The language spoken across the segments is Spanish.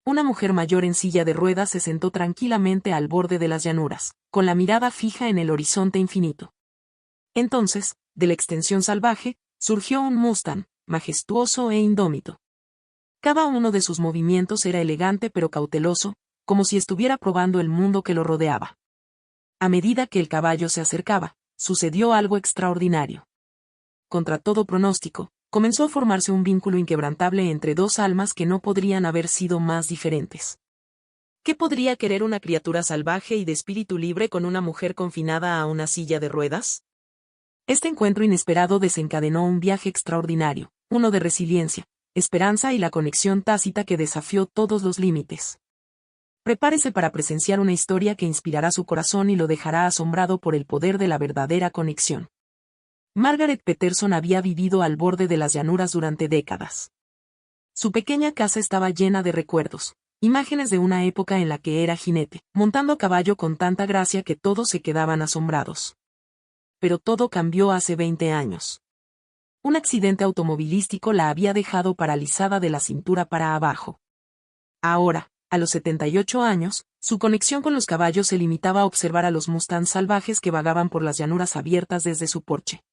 Una mujer mayor en silla de ruedas se sentó tranquilamente al borde de las llanuras, con la mirada fija en el horizonte infinito. Entonces, de la extensión salvaje, surgió un mustang, majestuoso e indómito. Cada uno de sus movimientos era elegante pero cauteloso, como si estuviera probando el mundo que lo rodeaba. A medida que el caballo se acercaba, sucedió algo extraordinario. Contra todo pronóstico, comenzó a formarse un vínculo inquebrantable entre dos almas que no podrían haber sido más diferentes. ¿Qué podría querer una criatura salvaje y de espíritu libre con una mujer confinada a una silla de ruedas? Este encuentro inesperado desencadenó un viaje extraordinario, uno de resiliencia, esperanza y la conexión tácita que desafió todos los límites. Prepárese para presenciar una historia que inspirará su corazón y lo dejará asombrado por el poder de la verdadera conexión. Margaret Peterson había vivido al borde de las llanuras durante décadas. Su pequeña casa estaba llena de recuerdos, imágenes de una época en la que era jinete, montando a caballo con tanta gracia que todos se quedaban asombrados. Pero todo cambió hace 20 años. Un accidente automovilístico la había dejado paralizada de la cintura para abajo. Ahora, a los 78 años, su conexión con los caballos se limitaba a observar a los mustangs salvajes que vagaban por las llanuras abiertas desde su porche.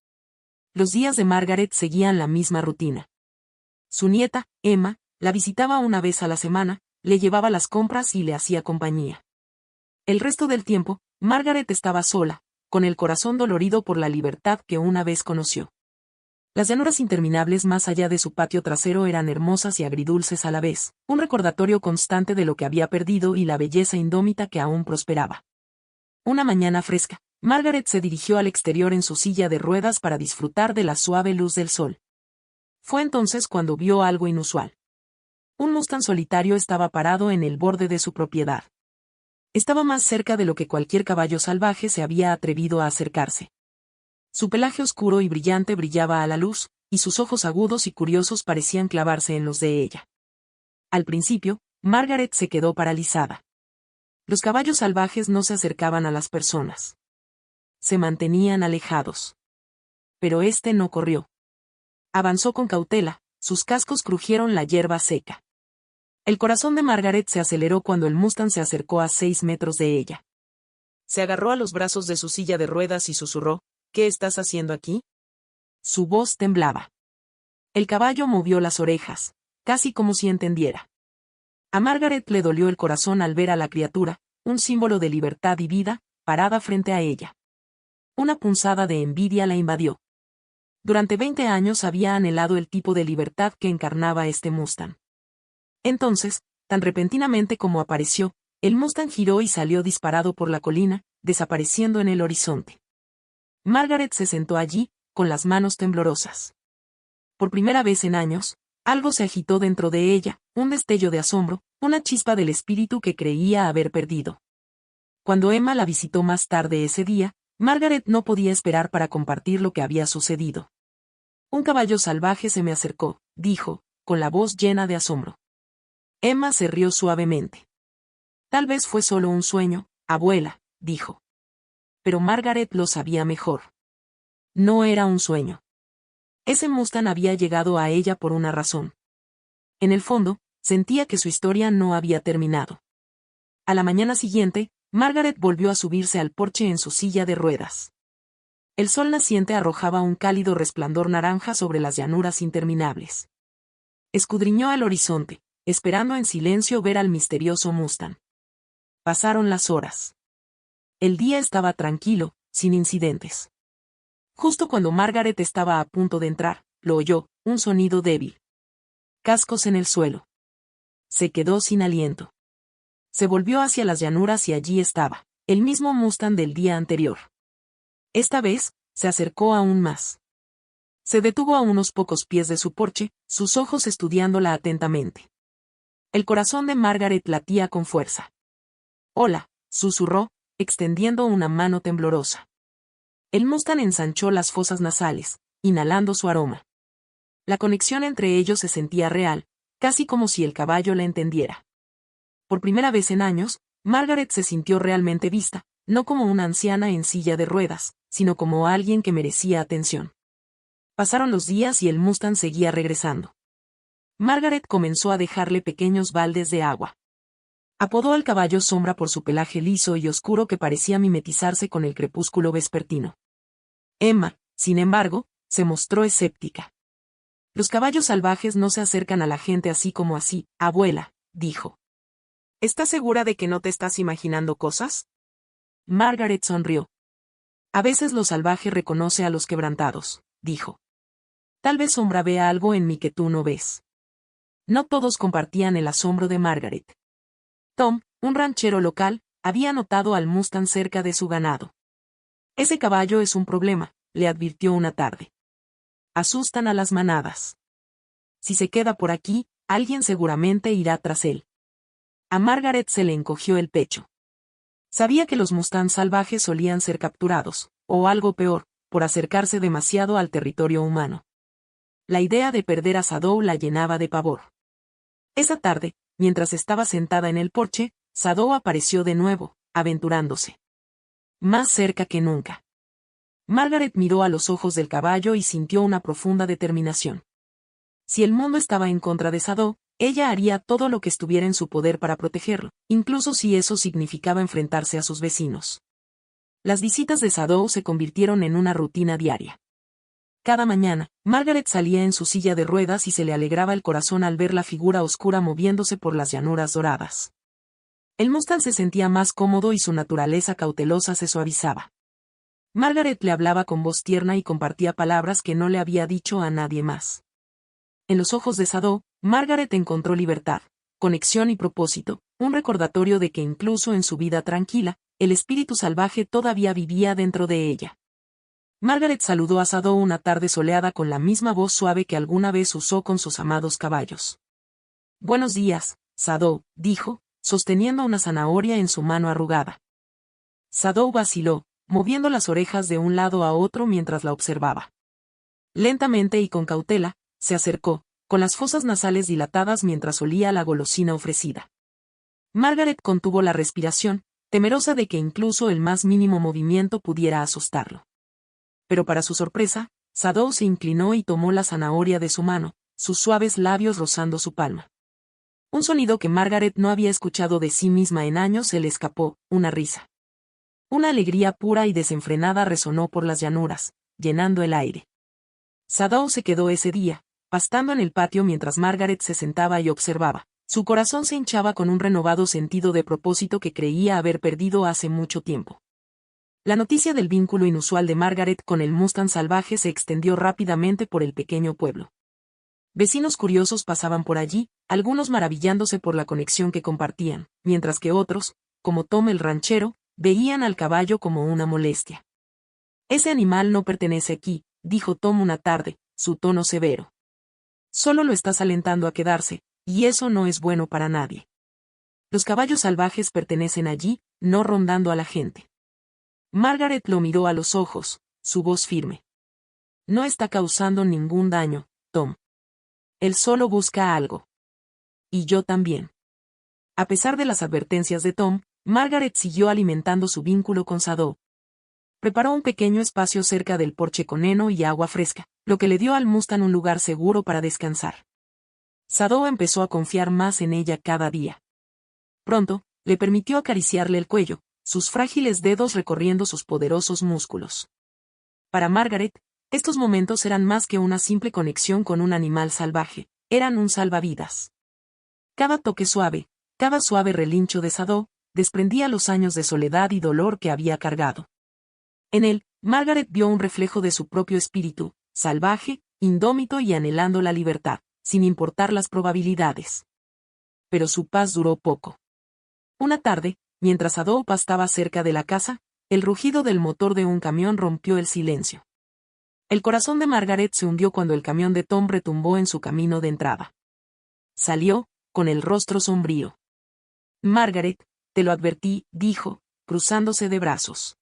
Los días de Margaret seguían la misma rutina. Su nieta, Emma, la visitaba una vez a la semana, le llevaba las compras y le hacía compañía. El resto del tiempo, Margaret estaba sola, con el corazón dolorido por la libertad que una vez conoció. Las llanuras interminables más allá de su patio trasero eran hermosas y agridulces a la vez, un recordatorio constante de lo que había perdido y la belleza indómita que aún prosperaba. Una mañana fresca, Margaret se dirigió al exterior en su silla de ruedas para disfrutar de la suave luz del sol. Fue entonces cuando vio algo inusual. Un mustang solitario estaba parado en el borde de su propiedad. Estaba más cerca de lo que cualquier caballo salvaje se había atrevido a acercarse. Su pelaje oscuro y brillante brillaba a la luz, y sus ojos agudos y curiosos parecían clavarse en los de ella. Al principio, Margaret se quedó paralizada. Los caballos salvajes no se acercaban a las personas. Se mantenían alejados. Pero este no corrió. Avanzó con cautela, sus cascos crujieron la hierba seca. El corazón de Margaret se aceleró cuando el mustang se acercó a 6 metros de ella. Se agarró a los brazos de su silla de ruedas y susurró, ¿qué estás haciendo aquí? Su voz temblaba. El caballo movió las orejas, casi como si entendiera. A Margaret le dolió el corazón al ver a la criatura, un símbolo de libertad y vida, parada frente a ella. Una punzada de envidia la invadió. Durante 20 años había anhelado el tipo de libertad que encarnaba este mustang. Entonces, tan repentinamente como apareció, el mustang giró y salió disparado por la colina, desapareciendo en el horizonte. Margaret se sentó allí, con las manos temblorosas. Por primera vez en años, algo se agitó dentro de ella, un destello de asombro, una chispa del espíritu que creía haber perdido. Cuando Emma la visitó más tarde ese día, Margaret no podía esperar para compartir lo que había sucedido. Un caballo salvaje se me acercó, dijo, con la voz llena de asombro. Emma se rió suavemente. Tal vez fue solo un sueño, abuela, dijo. Pero Margaret lo sabía mejor. No era un sueño. Ese mustang había llegado a ella por una razón. En el fondo, sentía que su historia no había terminado. A la mañana siguiente, Margaret volvió a subirse al porche en su silla de ruedas. El sol naciente arrojaba un cálido resplandor naranja sobre las llanuras interminables. Escudriñó el horizonte, esperando en silencio ver al misterioso mustang. Pasaron las horas. El día estaba tranquilo, sin incidentes. Justo cuando Margaret estaba a punto de entrar, lo oyó, un sonido débil. Cascos en el suelo. Se quedó sin aliento. Se volvió hacia las llanuras y allí estaba, el mismo mustang del día anterior. Esta vez, se acercó aún más. Se detuvo a unos pocos pies de su porche, sus ojos estudiándola atentamente. El corazón de Margaret latía con fuerza. «Hola», susurró, extendiendo una mano temblorosa. El mustang ensanchó las fosas nasales, inhalando su aroma. La conexión entre ellos se sentía real, casi como si el caballo la entendiera. Por primera vez en años, Margaret se sintió realmente vista, no como una anciana en silla de ruedas, sino como alguien que merecía atención. Pasaron los días y el mustang seguía regresando. Margaret comenzó a dejarle pequeños baldes de agua. Apodó al caballo Sombra por su pelaje liso y oscuro que parecía mimetizarse con el crepúsculo vespertino. Emma, sin embargo, se mostró escéptica. Los caballos salvajes no se acercan a la gente así como así, abuela, dijo. ¿Estás segura de que no te estás imaginando cosas? Margaret sonrió. A veces lo salvaje reconoce a los quebrantados, dijo. Tal vez Sombra vea algo en mí que tú no ves. No todos compartían el asombro de Margaret. Tom, un ranchero local, había notado al Mustang cerca de su ganado. Ese caballo es un problema, le advirtió una tarde. Asustan a las manadas. Si se queda por aquí, alguien seguramente irá tras él. A Margaret se le encogió el pecho. Sabía que los Mustang salvajes solían ser capturados, o algo peor, por acercarse demasiado al territorio humano. La idea de perder a Sadow la llenaba de pavor. Esa tarde, mientras estaba sentada en el porche, Sadow apareció de nuevo, aventurándose. Más cerca que nunca. Margaret miró a los ojos del caballo y sintió una profunda determinación. Si el mundo estaba en contra de Sadow, ella haría todo lo que estuviera en su poder para protegerlo, incluso si eso significaba enfrentarse a sus vecinos. Las visitas de Sadow se convirtieron en una rutina diaria. Cada mañana, Margaret salía en su silla de ruedas y se le alegraba el corazón al ver la figura oscura moviéndose por las llanuras doradas. El Mustang se sentía más cómodo y su naturaleza cautelosa se suavizaba. Margaret le hablaba con voz tierna y compartía palabras que no le había dicho a nadie más. En los ojos de Sadow, Margaret encontró libertad, conexión y propósito, un recordatorio de que incluso en su vida tranquila, el espíritu salvaje todavía vivía dentro de ella. Margaret saludó a Sadow una tarde soleada con la misma voz suave que alguna vez usó con sus amados caballos. Buenos días, Sadow, dijo, sosteniendo una zanahoria en su mano arrugada. Sadow vaciló, moviendo las orejas de un lado a otro mientras la observaba. Lentamente y con cautela, se acercó, con las fosas nasales dilatadas mientras olía la golosina ofrecida. Margaret contuvo la respiración, temerosa de que incluso el más mínimo movimiento pudiera asustarlo. Pero para su sorpresa, Sadow se inclinó y tomó la zanahoria de su mano, sus suaves labios rozando su palma. Un sonido que Margaret no había escuchado de sí misma en años se le escapó, una risa. Una alegría pura y desenfrenada resonó por las llanuras, llenando el aire. Sadow se quedó ese día, pastando en el patio mientras Margaret se sentaba y observaba. Su corazón se hinchaba con un renovado sentido de propósito que creía haber perdido hace mucho tiempo. La noticia del vínculo inusual de Margaret con el Mustang salvaje se extendió rápidamente por el pequeño pueblo. Vecinos curiosos pasaban por allí, algunos maravillándose por la conexión que compartían, mientras que otros, como Tom el ranchero, veían al caballo como una molestia. Ese animal no pertenece aquí, dijo Tom una tarde, su tono severo. Solo lo estás alentando a quedarse, y eso no es bueno para nadie. Los caballos salvajes pertenecen allí, no rondando a la gente. Margaret lo miró a los ojos, su voz firme. No está causando ningún daño, Tom. Él solo busca algo. Y yo también. A pesar de las advertencias de Tom, Margaret siguió alimentando su vínculo con Sadow. Preparó un pequeño espacio cerca del porche con heno y agua fresca, lo que le dio al Mustang un lugar seguro para descansar. Sadow empezó a confiar más en ella cada día. Pronto, le permitió acariciarle el cuello, sus frágiles dedos recorriendo sus poderosos músculos. Para Margaret, estos momentos eran más que una simple conexión con un animal salvaje, eran un salvavidas. Cada toque suave, cada suave relincho de Sadow, desprendía los años de soledad y dolor que había cargado. En él, Margaret vio un reflejo de su propio espíritu, salvaje, indómito y anhelando la libertad, sin importar las probabilidades. Pero su paz duró poco. Una tarde, mientras Sadow pastaba cerca de la casa, el rugido del motor de un camión rompió el silencio. El corazón de Margaret se hundió cuando el camión de Tom retumbó en su camino de entrada. Salió, con el rostro sombrío. Margaret, te lo advertí, dijo, cruzándose de brazos.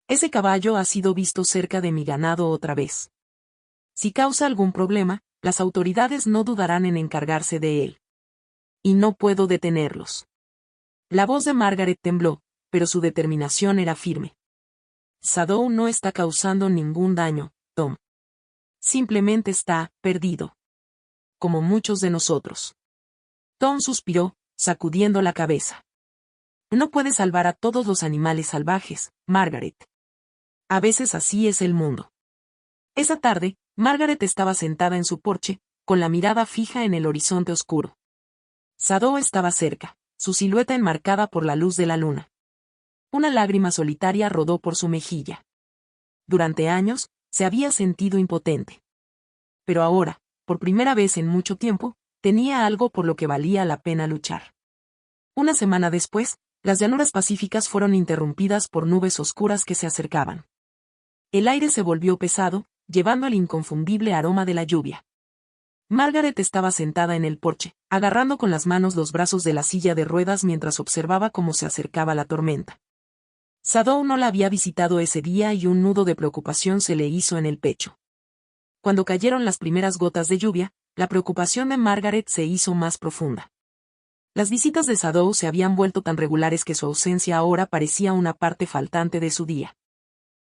Ese caballo ha sido visto cerca de mi ganado otra vez. Si causa algún problema, las autoridades no dudarán en encargarse de él. Y no puedo detenerlos. La voz de Margaret tembló, pero su determinación era firme. Sadow no está causando ningún daño, Tom. Simplemente está perdido. Como muchos de nosotros. Tom suspiró, sacudiendo la cabeza. No puedes salvar a todos los animales salvajes, Margaret. A veces así es el mundo. Esa tarde, Margaret estaba sentada en su porche, con la mirada fija en el horizonte oscuro. Sadow estaba cerca, su silueta enmarcada por la luz de la luna. Una lágrima solitaria rodó por su mejilla. Durante años, se había sentido impotente. Pero ahora, por primera vez en mucho tiempo, tenía algo por lo que valía la pena luchar. Una semana después, las llanuras pacíficas fueron interrumpidas por nubes oscuras que se acercaban. El aire se volvió pesado, llevando el inconfundible aroma de la lluvia. Margaret estaba sentada en el porche, agarrando con las manos los brazos de la silla de ruedas mientras observaba cómo se acercaba la tormenta. Sadow no la había visitado ese día y un nudo de preocupación se le hizo en el pecho. Cuando cayeron las primeras gotas de lluvia, la preocupación de Margaret se hizo más profunda. Las visitas de Sadow se habían vuelto tan regulares que su ausencia ahora parecía una parte faltante de su día.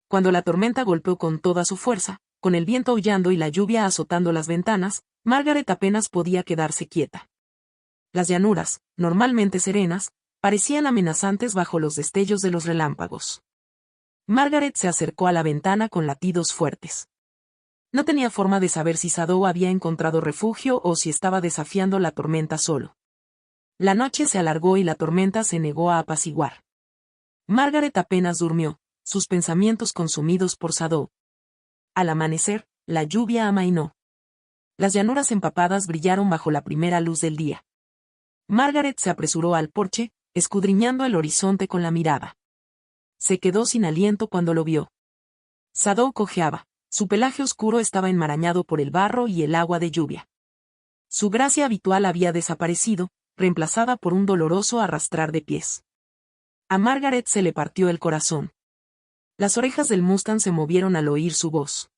Cuando la tormenta golpeó con toda su fuerza, con el viento aullando y la lluvia azotando las ventanas, Margaret apenas podía quedarse quieta. Las llanuras, normalmente serenas, parecían amenazantes bajo los destellos de los relámpagos. Margaret se acercó a la ventana con latidos fuertes. No tenía forma de saber si Sadow había encontrado refugio o si estaba desafiando la tormenta solo. La noche se alargó y la tormenta se negó a apaciguar. Margaret apenas durmió, sus pensamientos consumidos por Sadow. Al amanecer, la lluvia amainó. Las llanuras empapadas brillaron bajo la primera luz del día. Margaret se apresuró al porche, escudriñando el horizonte con la mirada. Se quedó sin aliento cuando lo vio. Sadow cojeaba, su pelaje oscuro estaba enmarañado por el barro y el agua de lluvia. Su gracia habitual había desaparecido, reemplazada por un doloroso arrastrar de pies. A Margaret se le partió el corazón. Las orejas del Mustang se movieron al oír su voz.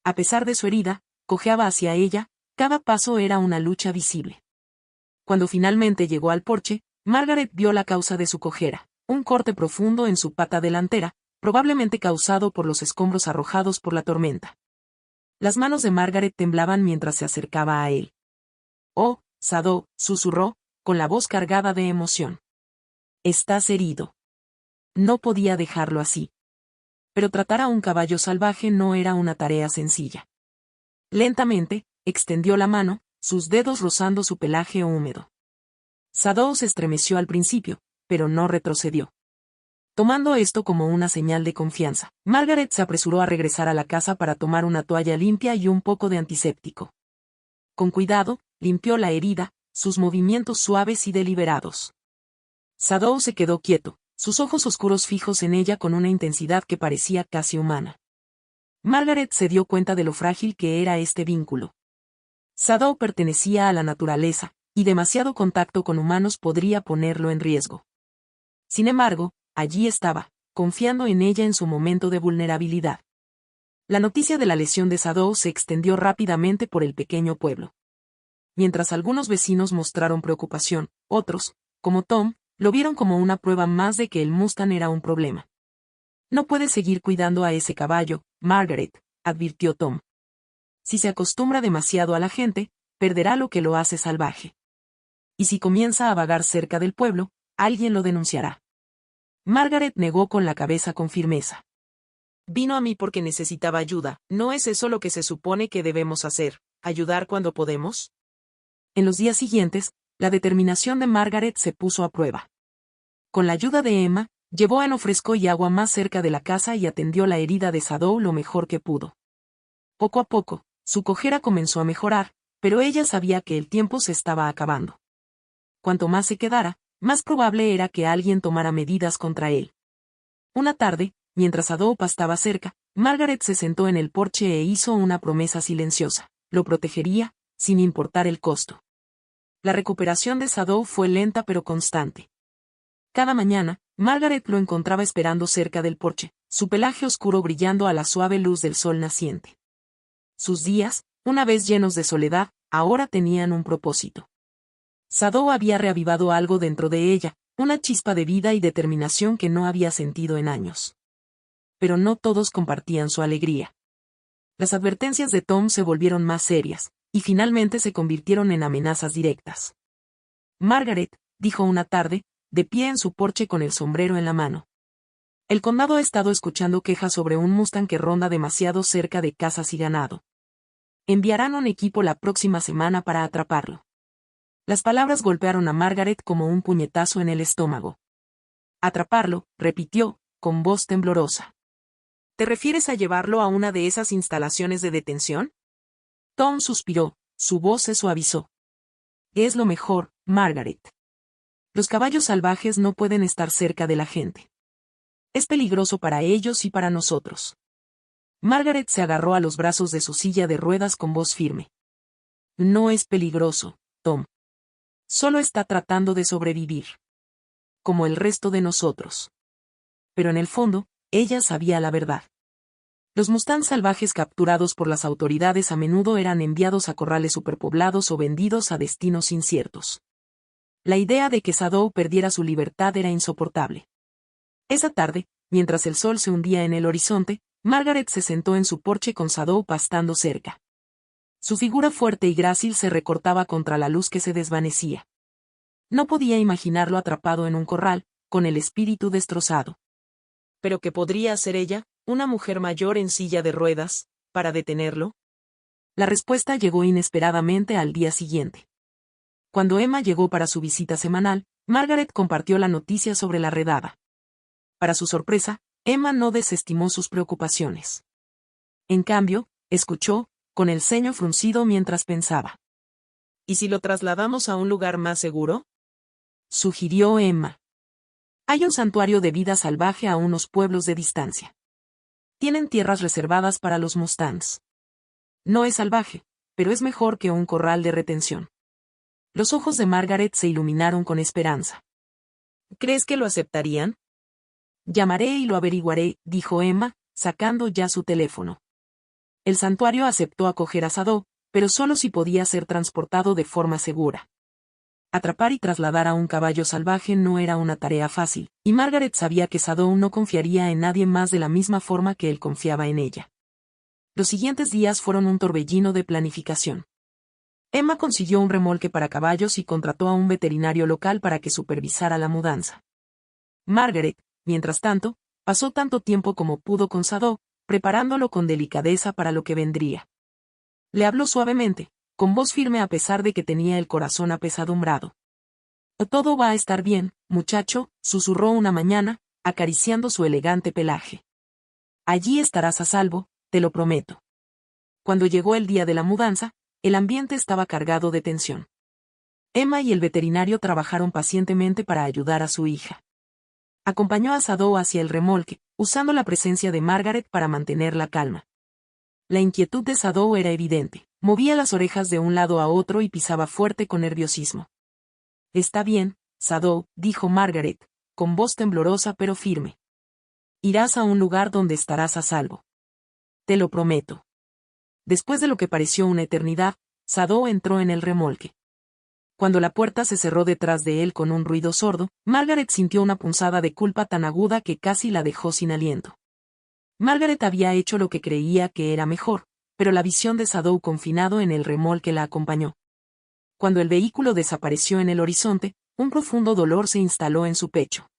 A pesar de su herida, cojeaba hacia ella, cada paso era una lucha visible. Cuando finalmente llegó al porche, Margaret vio la causa de su cojera, un corte profundo en su pata delantera, probablemente causado por los escombros arrojados por la tormenta. Las manos de Margaret temblaban mientras se acercaba a él. «Oh, Sadow», susurró, con la voz cargada de emoción. «Estás herido». No podía dejarlo así. Pero tratar a un caballo salvaje no era una tarea sencilla. Lentamente, extendió la mano, sus dedos rozando su pelaje húmedo. Sadow se estremeció al principio, pero no retrocedió. Tomando esto como una señal de confianza, Margaret se apresuró a regresar a la casa para tomar una toalla limpia y un poco de antiséptico. Con cuidado, limpió la herida, sus movimientos suaves y deliberados. Sadow se quedó quieto, sus ojos oscuros fijos en ella con una intensidad que parecía casi humana. Margaret se dio cuenta de lo frágil que era este vínculo. Sadow pertenecía a la naturaleza, y demasiado contacto con humanos podría ponerlo en riesgo. Sin embargo, allí estaba, confiando en ella en su momento de vulnerabilidad. La noticia de la lesión de Sadow se extendió rápidamente por el pequeño pueblo. Mientras algunos vecinos mostraron preocupación, otros, como Tom, lo vieron como una prueba más de que el Mustang era un problema. «No puedes seguir cuidando a ese caballo, Margaret», advirtió Tom. «Si se acostumbra demasiado a la gente, perderá lo que lo hace salvaje. Y si comienza a vagar cerca del pueblo, alguien lo denunciará». Margaret negó con la cabeza con firmeza. «Vino a mí porque necesitaba ayuda, ¿no es eso lo que se supone que debemos hacer, ayudar cuando podemos?» En los días siguientes, la determinación de Margaret se puso a prueba. Con la ayuda de Emma, llevó heno fresco y agua más cerca de la casa y atendió la herida de Sadow lo mejor que pudo. Poco a poco, su cojera comenzó a mejorar, pero ella sabía que el tiempo se estaba acabando. Cuanto más se quedara, más probable era que alguien tomara medidas contra él. Una tarde, mientras Sadow pastaba cerca, Margaret se sentó en el porche e hizo una promesa silenciosa: lo protegería, sin importar el costo. La recuperación de Sadow fue lenta pero constante. Cada mañana, Margaret lo encontraba esperando cerca del porche, su pelaje oscuro brillando a la suave luz del sol naciente. Sus días, una vez llenos de soledad, ahora tenían un propósito. Sadow había reavivado algo dentro de ella, una chispa de vida y determinación que no había sentido en años. Pero no todos compartían su alegría. Las advertencias de Tom se volvieron más serias, y finalmente se convirtieron en amenazas directas. «Margaret, dijo una tarde, de pie en su porche con el sombrero en la mano. El condado ha estado escuchando quejas sobre un Mustang que ronda demasiado cerca de casas y ganado. Enviarán un equipo la próxima semana para atraparlo. Las palabras golpearon a Margaret como un puñetazo en el estómago. Atraparlo, repitió, con voz temblorosa. ¿Te refieres a llevarlo a una de esas instalaciones de detención? Tom suspiró, su voz se suavizó. Es lo mejor, Margaret. Los caballos salvajes no pueden estar cerca de la gente. Es peligroso para ellos y para nosotros. Margaret se agarró a los brazos de su silla de ruedas con voz firme. No es peligroso, Tom. Solo está tratando de sobrevivir. Como el resto de nosotros. Pero en el fondo, ella sabía la verdad. Los mustangs salvajes capturados por las autoridades a menudo eran enviados a corrales superpoblados o vendidos a destinos inciertos. La idea de que Sadow perdiera su libertad era insoportable. Esa tarde, mientras el sol se hundía en el horizonte, Margaret se sentó en su porche con Sadow pastando cerca. Su figura fuerte y grácil se recortaba contra la luz que se desvanecía. No podía imaginarlo atrapado en un corral, con el espíritu destrozado. ¿Pero qué podría hacer ella, una mujer mayor en silla de ruedas, para detenerlo? La respuesta llegó inesperadamente al día siguiente. Cuando Emma llegó para su visita semanal, Margaret compartió la noticia sobre la redada. Para su sorpresa, Emma no desestimó sus preocupaciones. En cambio, escuchó, con el ceño fruncido mientras pensaba. ¿Y si lo trasladamos a un lugar más seguro? Sugirió Emma. Hay un santuario de vida salvaje a unos pueblos de distancia. Tienen tierras reservadas para los mustangs. No es salvaje, pero es mejor que un corral de retención. Los ojos de Margaret se iluminaron con esperanza. ¿Crees que lo aceptarían? Llamaré y lo averiguaré, dijo Emma, sacando ya su teléfono. El santuario aceptó acoger a Sadow, pero solo si podía ser transportado de forma segura. Atrapar y trasladar a un caballo salvaje no era una tarea fácil, y Margaret sabía que Sadow no confiaría en nadie más de la misma forma que él confiaba en ella. Los siguientes días fueron un torbellino de planificación. Emma consiguió un remolque para caballos y contrató a un veterinario local para que supervisara la mudanza. Margaret, mientras tanto, pasó tanto tiempo como pudo con Sadow, preparándolo con delicadeza para lo que vendría. Le habló suavemente, con voz firme a pesar de que tenía el corazón apesadumbrado. Todo va a estar bien, muchacho, susurró una mañana, acariciando su elegante pelaje. Allí estarás a salvo, te lo prometo. Cuando llegó el día de la mudanza, el ambiente estaba cargado de tensión. Emma y el veterinario trabajaron pacientemente para ayudar a su hija. Acompañó a Sadow hacia el remolque, usando la presencia de Margaret para mantener la calma. La inquietud de Sadow era evidente. Movía las orejas de un lado a otro y pisaba fuerte con nerviosismo. Está bien, Sadow, dijo Margaret, con voz temblorosa pero firme. Irás a un lugar donde estarás a salvo. Te lo prometo. Después de lo que pareció una eternidad, Sadow entró en el remolque. Cuando la puerta se cerró detrás de él con un ruido sordo, Margaret sintió una punzada de culpa tan aguda que casi la dejó sin aliento. Margaret había hecho lo que creía que era mejor, pero la visión de Sadow confinado en el remolque la acompañó. Cuando el vehículo desapareció en el horizonte, un profundo dolor se instaló en su pecho.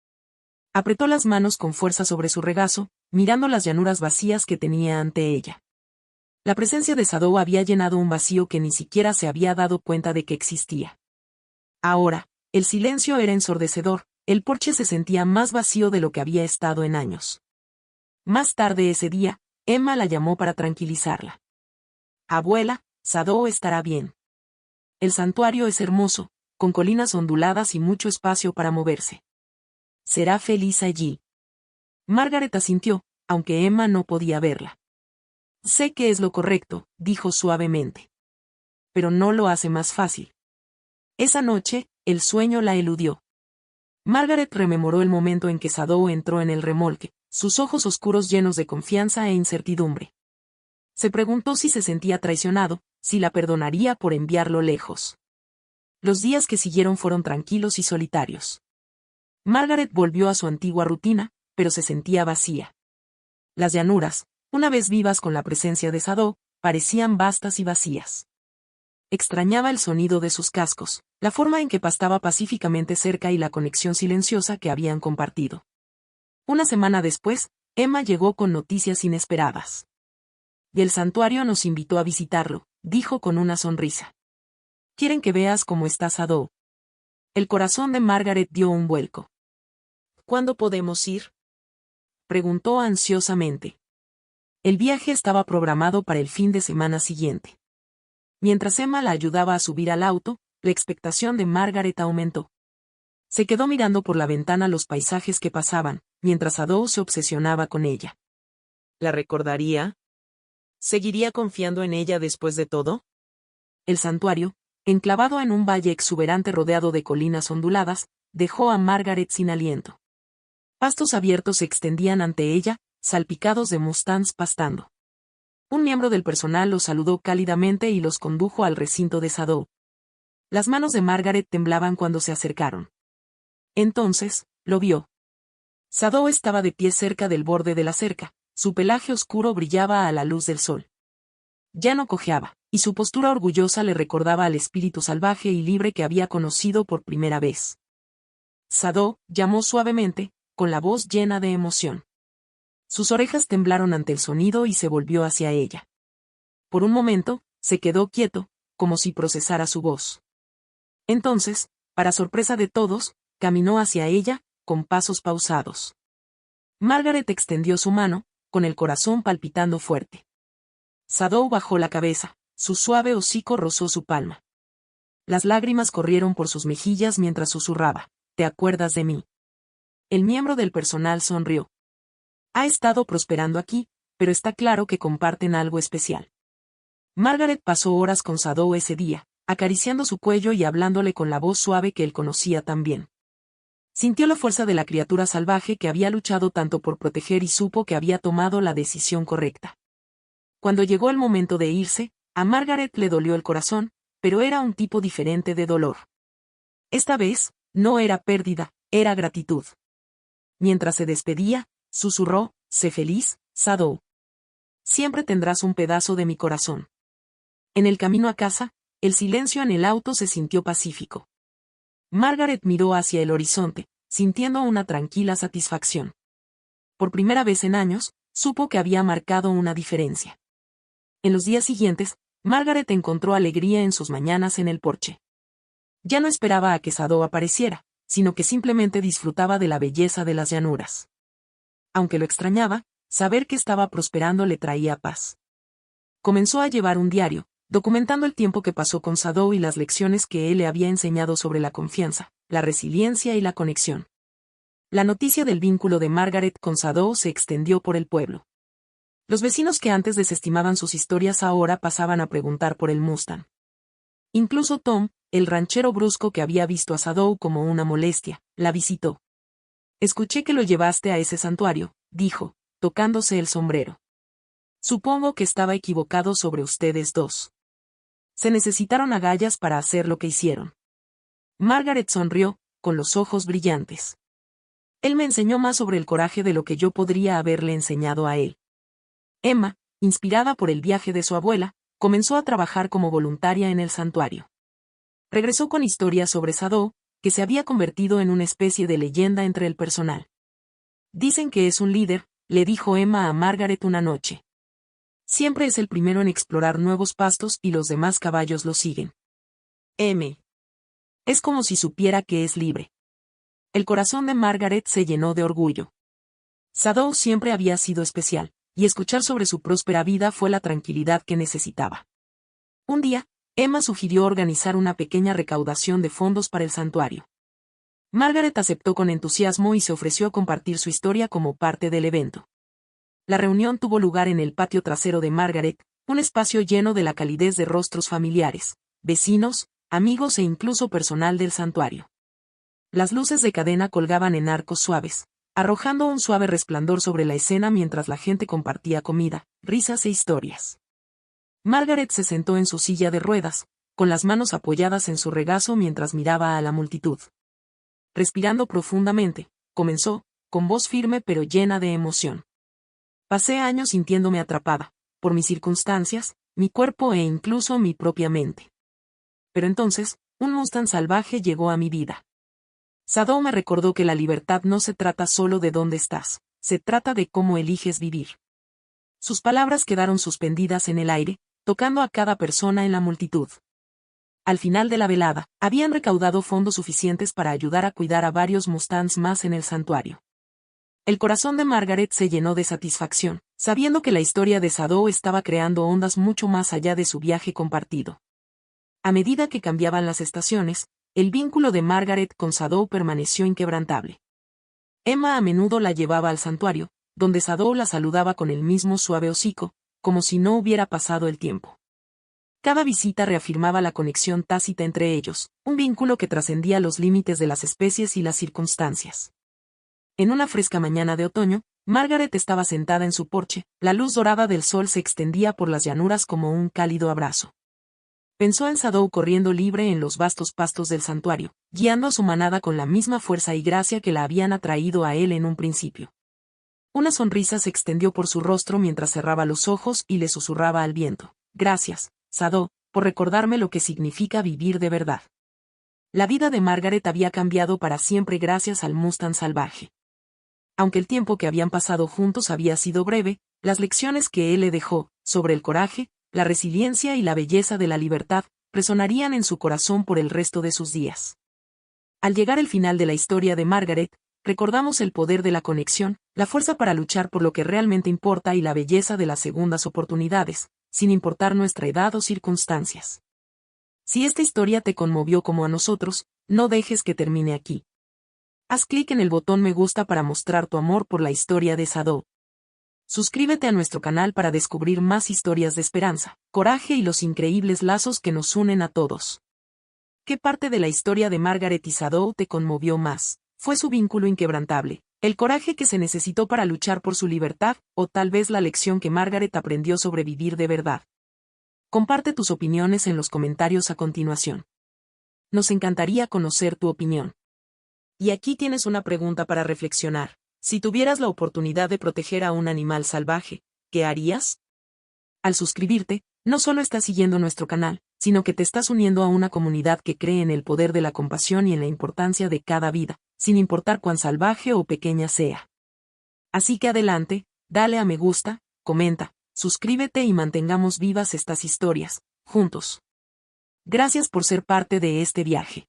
Apretó las manos con fuerza sobre su regazo, mirando las llanuras vacías que tenía ante ella. La presencia de Sadow había llenado un vacío que ni siquiera se había dado cuenta de que existía. Ahora, el silencio era ensordecedor, el porche se sentía más vacío de lo que había estado en años. Más tarde ese día, Emma la llamó para tranquilizarla. Abuela, Sadow estará bien. El santuario es hermoso, con colinas onduladas y mucho espacio para moverse. Será feliz allí. Margaret asintió, aunque Emma no podía verla. Sé que es lo correcto, dijo suavemente. Pero no lo hace más fácil. Esa noche, el sueño la eludió. Margaret rememoró el momento en que Sadow entró en el remolque, sus ojos oscuros llenos de confianza e incertidumbre. Se preguntó si se sentía traicionado, si la perdonaría por enviarlo lejos. Los días que siguieron fueron tranquilos y solitarios. Margaret volvió a su antigua rutina, pero se sentía vacía. Las llanuras, una vez vivas con la presencia de Sadow, parecían vastas y vacías. Extrañaba el sonido de sus cascos, la forma en que pastaba pacíficamente cerca y la conexión silenciosa que habían compartido. Una semana después, Emma llegó con noticias inesperadas. Y el santuario nos invitó a visitarlo, dijo con una sonrisa. Quieren que veas cómo está Sadou. El corazón de Margaret dio un vuelco. ¿Cuándo podemos ir?, preguntó ansiosamente. El viaje estaba programado para el fin de semana siguiente. Mientras Emma la ayudaba a subir al auto, la expectación de Margaret aumentó. Se quedó mirando por la ventana los paisajes que pasaban, mientras Sadou se obsesionaba con ella. ¿La recordaría? ¿Seguiría confiando en ella después de todo? El santuario, enclavado en un valle exuberante rodeado de colinas onduladas, dejó a Margaret sin aliento. Pastos abiertos se extendían ante ella, salpicados de mustangs pastando. Un miembro del personal los saludó cálidamente y los condujo al recinto de Sadou. Las manos de Margaret temblaban cuando se acercaron. Entonces, lo vio. Sadou estaba de pie cerca del borde de la cerca, su pelaje oscuro brillaba a la luz del sol. Ya no cojeaba, y su postura orgullosa le recordaba al espíritu salvaje y libre que había conocido por primera vez. Sadou, llamó suavemente, con la voz llena de emoción. Sus orejas temblaron ante el sonido y se volvió hacia ella. Por un momento, se quedó quieto, como si procesara su voz. Entonces, para sorpresa de todos, caminó hacia ella, con pasos pausados. Margaret extendió su mano, con el corazón palpitando fuerte. Sadou bajó la cabeza, su suave hocico rozó su palma. Las lágrimas corrieron por sus mejillas mientras susurraba, ¿te acuerdas de mí? El miembro del personal sonrió. Ha estado prosperando aquí, pero está claro que comparten algo especial. Margaret pasó horas con Sadou ese día, acariciando su cuello y hablándole con la voz suave que él conocía tan bien. Sintió la fuerza de la criatura salvaje que había luchado tanto por proteger y supo que había tomado la decisión correcta. Cuando llegó el momento de irse, a Margaret le dolió el corazón, pero era un tipo diferente de dolor. Esta vez, no era pérdida, era gratitud. Mientras se despedía, susurró, sé feliz, Sadou. Siempre tendrás un pedazo de mi corazón. En el camino a casa, el silencio en el auto se sintió pacífico. Margaret miró hacia el horizonte, sintiendo una tranquila satisfacción. Por primera vez en años, supo que había marcado una diferencia. En los días siguientes, Margaret encontró alegría en sus mañanas en el porche. Ya no esperaba a que Sadou apareciera, sino que simplemente disfrutaba de la belleza de las llanuras. Aunque lo extrañaba, saber que estaba prosperando le traía paz. Comenzó a llevar un diario, documentando el tiempo que pasó con Sadou y las lecciones que él le había enseñado sobre la confianza, la resiliencia y la conexión. La noticia del vínculo de Margaret con Sadou se extendió por el pueblo. Los vecinos que antes desestimaban sus historias ahora pasaban a preguntar por el Mustang. Incluso Tom, el ranchero brusco que había visto a Sadou como una molestia, la visitó. Escuché que lo llevaste a ese santuario, dijo, tocándose el sombrero. Supongo que estaba equivocado sobre ustedes dos. Se necesitaron agallas para hacer lo que hicieron. Margaret sonrió, con los ojos brillantes. Él me enseñó más sobre el coraje de lo que yo podría haberle enseñado a él. Emma, inspirada por el viaje de su abuela, comenzó a trabajar como voluntaria en el santuario. Regresó con historias sobre Sadou, que se había convertido en una especie de leyenda entre el personal. Dicen que es un líder, le dijo Emma a Margaret una noche. Siempre es el primero en explorar nuevos pastos y los demás caballos lo siguen. Es como si supiera que es libre. El corazón de Margaret se llenó de orgullo. Sadou siempre había sido especial, y escuchar sobre su próspera vida fue la tranquilidad que necesitaba. Un día, Emma sugirió organizar una pequeña recaudación de fondos para el santuario. Margaret aceptó con entusiasmo y se ofreció a compartir su historia como parte del evento. La reunión tuvo lugar en el patio trasero de Margaret, un espacio lleno de la calidez de rostros familiares, vecinos, amigos e incluso personal del santuario. Las luces de cadena colgaban en arcos suaves, arrojando un suave resplandor sobre la escena mientras la gente compartía comida, risas e historias. Margaret se sentó en su silla de ruedas, con las manos apoyadas en su regazo mientras miraba a la multitud. Respirando profundamente, comenzó, con voz firme pero llena de emoción. Pasé años sintiéndome atrapada, por mis circunstancias, mi cuerpo e incluso mi propia mente. Pero entonces, un Mustang salvaje llegó a mi vida. Sado me recordó que la libertad no se trata solo de dónde estás, se trata de cómo eliges vivir. Sus palabras quedaron suspendidas en el aire, tocando a cada persona en la multitud. Al final de la velada, habían recaudado fondos suficientes para ayudar a cuidar a varios Mustangs más en el santuario. El corazón de Margaret se llenó de satisfacción, sabiendo que la historia de Sado estaba creando ondas mucho más allá de su viaje compartido. A medida que cambiaban las estaciones, el vínculo de Margaret con Sado permaneció inquebrantable. Emma a menudo la llevaba al santuario, donde Sado la saludaba con el mismo suave hocico, como si no hubiera pasado el tiempo. Cada visita reafirmaba la conexión tácita entre ellos, un vínculo que trascendía los límites de las especies y las circunstancias. En una fresca mañana de otoño, Margaret estaba sentada en su porche, la luz dorada del sol se extendía por las llanuras como un cálido abrazo. Pensó en Sado corriendo libre en los vastos pastos del santuario, guiando a su manada con la misma fuerza y gracia que la habían atraído a él en un principio. Una sonrisa se extendió por su rostro mientras cerraba los ojos y le susurraba al viento: «Gracias, Sado, por recordarme lo que significa vivir de verdad». La vida de Margaret había cambiado para siempre gracias al Mustang salvaje. Aunque el tiempo que habían pasado juntos había sido breve, las lecciones que él le dejó, sobre el coraje, la resiliencia y la belleza de la libertad, resonarían en su corazón por el resto de sus días. Al llegar el final de la historia de Margaret, recordamos el poder de la conexión, la fuerza para luchar por lo que realmente importa y la belleza de las segundas oportunidades, sin importar nuestra edad o circunstancias. Si esta historia te conmovió como a nosotros, no dejes que termine aquí. Haz clic en el botón me gusta para mostrar tu amor por la historia de Sado. Suscríbete a nuestro canal para descubrir más historias de esperanza, coraje y los increíbles lazos que nos unen a todos. ¿Qué parte de la historia de Margaret y Sado te conmovió más? ¿Fue su vínculo inquebrantable, el coraje que se necesitó para luchar por su libertad, o tal vez la lección que Margaret aprendió sobre vivir de verdad? Comparte tus opiniones en los comentarios a continuación. Nos encantaría conocer tu opinión. Y aquí tienes una pregunta para reflexionar. Si tuvieras la oportunidad de proteger a un animal salvaje, ¿qué harías? Al suscribirte, no solo estás siguiendo nuestro canal, sino que te estás uniendo a una comunidad que cree en el poder de la compasión y en la importancia de cada vida, sin importar cuán salvaje o pequeña sea. Así que adelante, dale a me gusta, comenta, suscríbete y mantengamos vivas estas historias, juntos. Gracias por ser parte de este viaje.